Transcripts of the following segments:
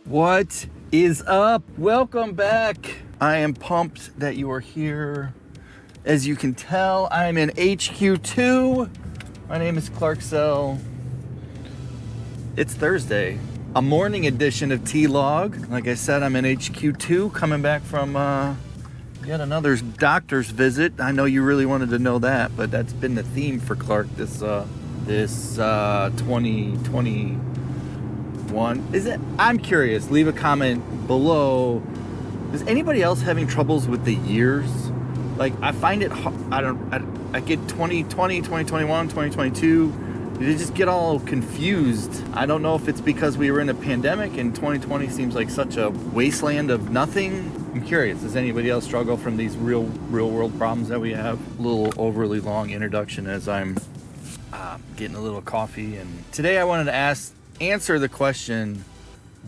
What is up? Welcome back. I am pumped that you are here. As you can tell, I'm in HQ2. My name is Clark Sell. It's Thursday, a morning edition of T-Log. Like I said, I'm in HQ2, coming back from yet another doctor's visit. I know you really wanted to know that, but that's been the theme for Clark this 2021. Is it? I'm curious. Leave a comment below. Is anybody else having troubles with the years? Like, I find it, I get 2020, 2021, 2022. They just get all confused. I don't know if it's because we were in a pandemic and 2020 seems like such a wasteland of nothing. I'm curious, does anybody else struggle from these real world problems that we have? A little overly long introduction as I'm getting a little coffee. And today I wanted to answer the question,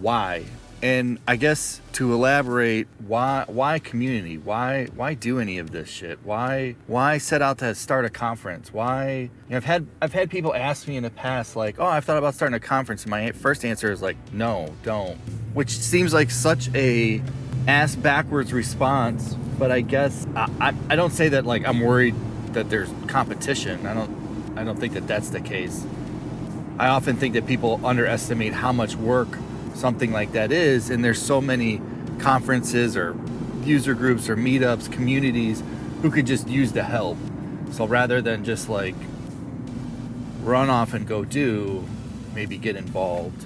why? And I guess to elaborate, why community? Why do any of this shit? Why set out to start a conference? Why? I've had people ask me in the past, like, oh, I've thought about starting a conference, and my first answer is like, no, don't. Which seems like such a ass backwards response, but I guess I don't say that like I'm worried that there's competition. I don't think that that's the case. I often think that people underestimate how much work something like that is, and there's so many conferences or user groups or meetups, communities who could just use the help. So rather than just like run off and go do, maybe get involved,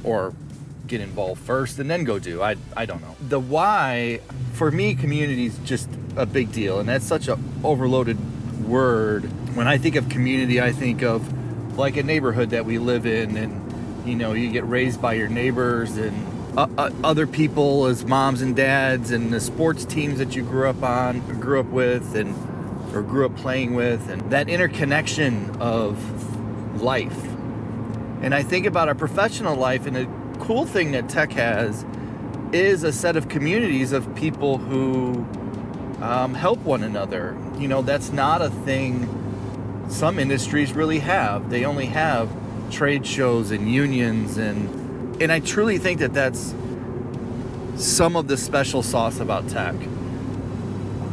or get involved first and then go do. I don't know. The why, for me, community is just a big deal, and that's such an overloaded word. When I think of community, I think of like a neighborhood that we live in, and you know, you get raised by your neighbors and other people as moms and dads, and the sports teams that you grew up with, or grew up playing with, and that interconnection of life. And I think about our professional life, and the cool thing that tech has is a set of communities of people who help one another. You know, that's not a thing some industries really have. They only have trade shows and unions, and I truly think that that's some of the special sauce about tech.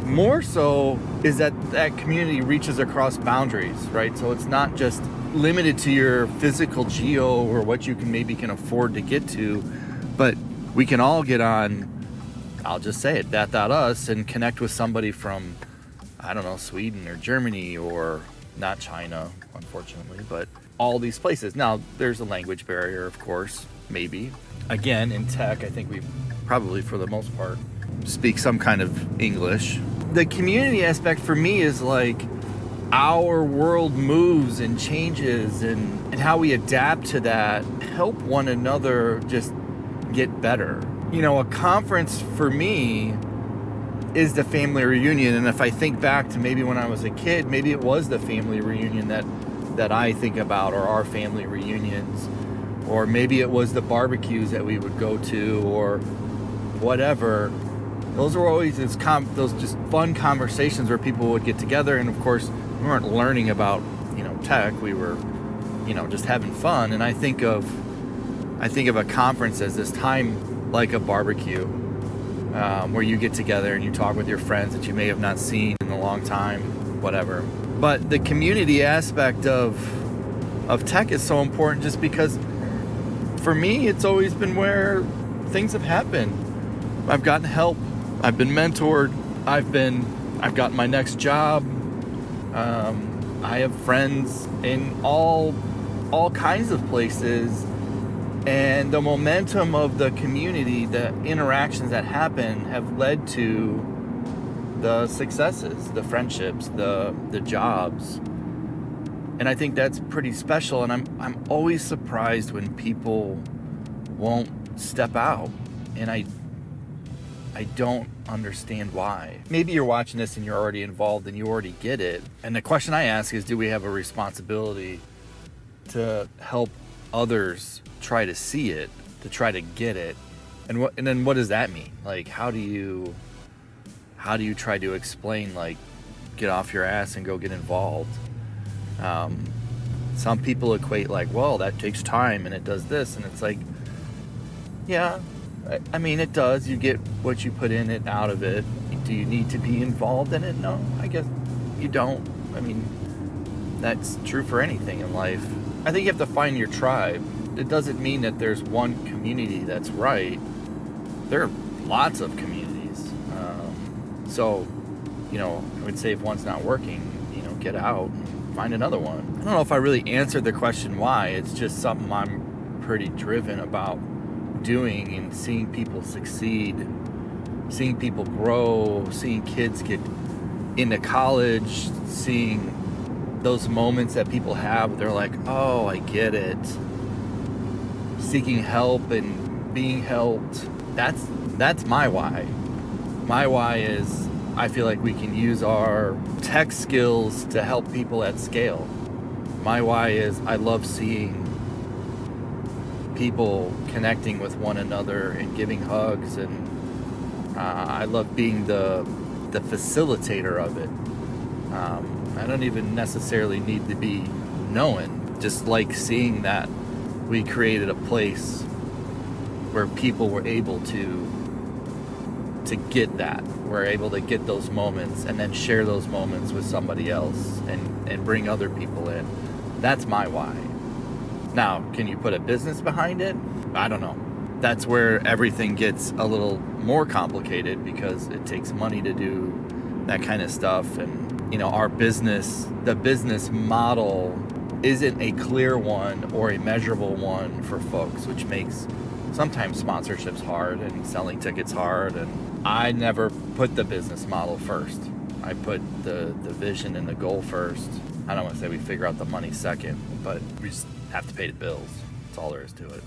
More so is that community reaches across boundaries, right? So it's not just limited to your physical geo or what you can afford to get to, but we can all get on, I'll just say it, that.us, and connect with somebody from, I don't know, Sweden or Germany, or not China, unfortunately, but all these places. Now, there's a language barrier, of course, maybe. Again, in tech, I think we probably, for the most part, speak some kind of English. The community aspect for me is like our world moves and changes, and how we adapt to that, help one another just get better. You know, a conference for me is the family reunion, and if I think back to maybe when I was a kid, maybe it was the family reunion that I think about, or our family reunions, or maybe it was the barbecues that we would go to, or whatever. Those were always those just fun conversations where people would get together, and of course we weren't learning about, you know, tech. We were, you know, just having fun. And I think of a conference as this time like a barbecue, where you get together and you talk with your friends that you may have not seen in a long time, whatever. But the community aspect of tech is so important, just because for me it's always been where things have happened. I've gotten help, I've been mentored, I've gotten my next job. I have friends in all kinds of places, and the momentum of the community, the interactions that happen, have led to the successes, the friendships, the jobs. And I think that's pretty special, and I'm always surprised when people won't step out, and I don't understand why. Maybe you're watching this and you're already involved and you already get it. And the question I ask is, do we have a responsibility to help others try to see it, to try to get it? And then what does that mean? Like, how do you try to explain, like, get off your ass and go get involved? Some people equate like, well, that takes time and it does this, and it's like, Yeah, I mean, it does. You get what you put in it out of it. Do you need to be involved in it? No, I guess you don't. I mean, that's true for anything in life. I think you have to find your tribe. It doesn't mean that there's one community that's right. There are lots of communities. So, I would say if one's not working, get out and find another one. I don't know if I really answered the question why. It's just something I'm pretty driven about doing, and seeing people succeed, seeing people grow, seeing kids get into college, seeing those moments that people have, they're like, oh, I get it. Seeking help and being helped. That's my why. My why is I feel like we can use our tech skills to help people at scale. My why is I love seeing people connecting with one another and giving hugs, and I love being the facilitator of it. I don't even necessarily need to be known, just like seeing that we created a place where people were able to get that. We're able to get those moments and then share those moments with somebody else and bring other people in. That's my why. Now, can you put a business behind it? I don't know. That's where everything gets a little more complicated, because it takes money to do that kind of stuff. And, our business, the business model isn't a clear one or a measurable one for folks, which makes sometimes sponsorships hard and selling tickets hard. And I never put the business model first. I put the vision and the goal first. I don't want to say we figure out the money second, but we just have to pay the bills. That's all there is to it.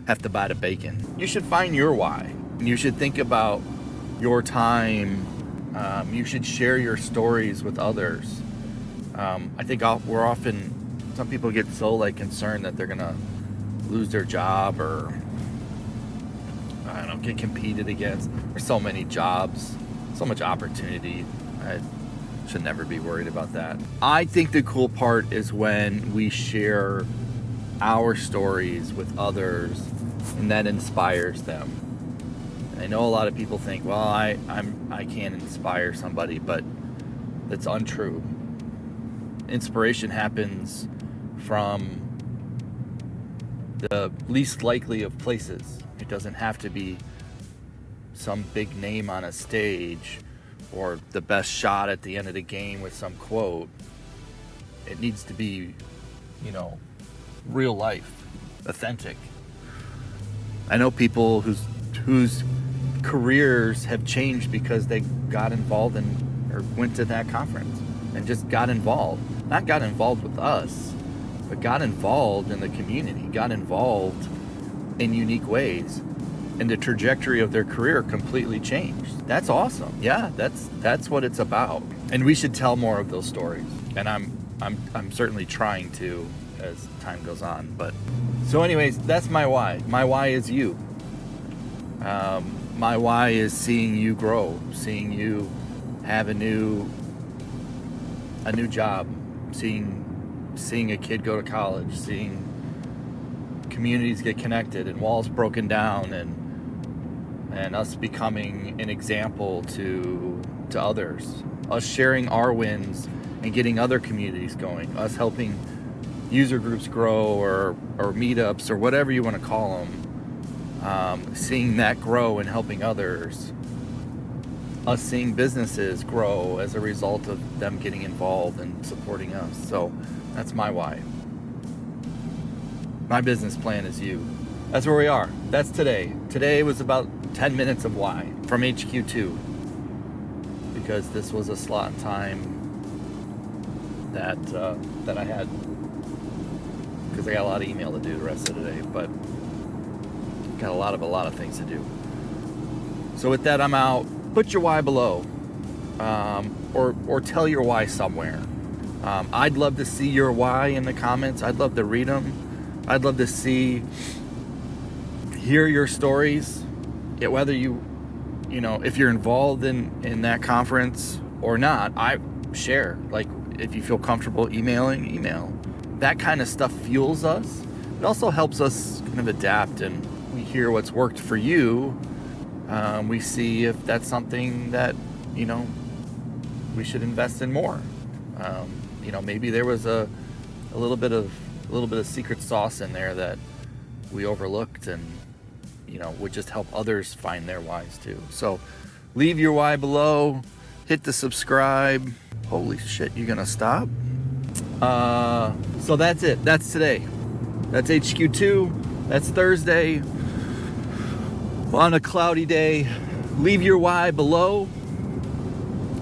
Have to buy the bacon. You should find your why. You should think about your time. You should share your stories with others. I think we're often, some people get so concerned that they're gonna lose their job, or I don't know, get competed against. There's so many jobs, so much opportunity. I should never be worried about that. I think the cool part is when we share our stories with others, and that inspires them. I know a lot of people think, well, I can't inspire somebody, but that's untrue. Inspiration happens from the least likely of places. It doesn't have to be some big name on a stage or the best shot at the end of the game with some quote. It needs to be, real life, authentic. I know people whose careers have changed because they got involved or went to that conference and just got involved. Not got involved with us, but got involved in the community, got involved in unique ways, and the trajectory of their career completely changed. That's awesome. Yeah, that's what it's about. And we should tell more of those stories. And I'm certainly trying to as time goes on. But so anyways, that's my why. My why is you. My why is seeing you grow, seeing you have a new job, seeing a kid go to college, seeing communities get connected and walls broken down, and us becoming an example to others, us sharing our wins and getting other communities going, us helping user groups grow or meetups or whatever you want to call them. Seeing that grow and helping others, us seeing businesses grow as a result of them getting involved and supporting us. So that's my why. My business plan is you. That's where we are. That's today. Today was about 10 minutes of why from HQ2, because this was a slot in time that I had, because I got a lot of email to do the rest of the day, but got a lot of things to do. So with that, I'm out. Put your why below, or tell your why somewhere. I'd love to see your why in the comments. I'd love to read them. I'd love to hear your stories. Whether if you're involved in that conference or not, I share. If you feel comfortable email. That kind of stuff fuels us. It also helps us kind of adapt and we hear what's worked for you. We see if that's something that, we should invest in more. Maybe there was a little bit of secret sauce in there that we overlooked, and would just help others find their whys too. So leave your why below, hit the subscribe. Holy shit, you gonna stop? So that's it. That's today. That's HQ2. That's Thursday on a cloudy day. Leave your why below.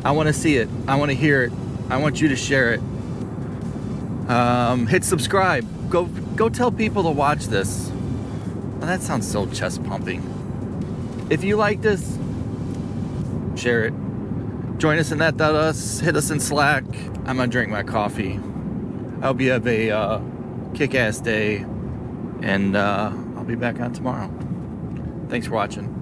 I want to see it. I want to hear it. I want you to share it. Hit subscribe. Go tell people to watch this. Now, that sounds so chest pumping. If you like this, share it. Join us in that.us. Hit us in Slack. I'm gonna drink my coffee. I hope you have a kick-ass day, and I'll be back on tomorrow. Thanks for watching.